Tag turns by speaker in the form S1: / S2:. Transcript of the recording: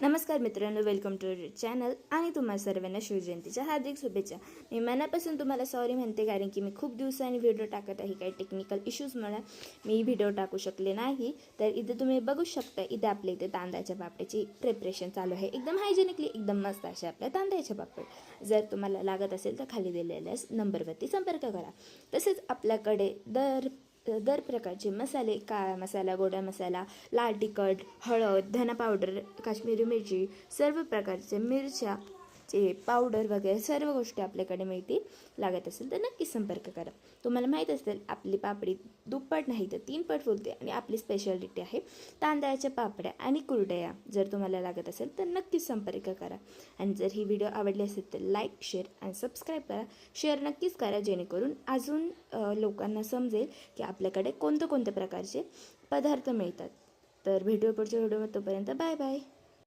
S1: नमस्कार मित्रांनो, welcome to channel आणि तुम्हा सर्वांना शिवजयंतीच्या हार्दिक शुभेच्छा। मी मनापासून तुम्हाला सॉरी म्हणते, कारण की मी खूप दिवसांनी व्हिडिओ टाकत आहे। काही टेक्निकल इश्यूजमुळे मी व्हिडिओ टाकू शकले नाही। तर इथे तुम्ही बघू शकता, इथे आपल्या इथे तांदळाच्या पापडाची प्रिपरेशन चालू आहे। एकदम हायजेनिकली एकदम मस्त असे आपल्या तांदळाचे पापड। जर तुम्हाला लागत असेल तर खाली दिलेल्या नंबरवरती संपर्क करा। तसेच आपल्याकडे दर प्रकारचे मसाले, काळा मसाला, गोडा मसाला, लाल तिखट, हळद, धना पावडर, काश्मीरी मिरची, सर्व प्रकारचे मिरच्या चे पावडर वगैरे सर्व गोष्टी आपल्याकडे मिळतील। लागत असेल तर नक्की संपर्क करा। तुम्हाला माहीत असेल, आपली पापडी दुप्पट नाही तर 3 पट फुलते आणि आपली स्पेशालिटी आहे तांदळाच्या पापड्या आणि कुरडया। जर तुम्हाला लागत असेल तर नक्की संपर्क करा। आणि जर ही व्हिडिओ आवडली असेल तर लाईक, शेअर आणि सबस्क्राईब करा। शेअर नक्कीच करा, जेणेकरून अजून लोकांना समजेल की आपल्याकडे कोणत्या प्रकारचे पदार्थ मिळतात। तर भेटूया पुढच्या व्हिडिओमध्ये, तोपर्यंत बाय बाय।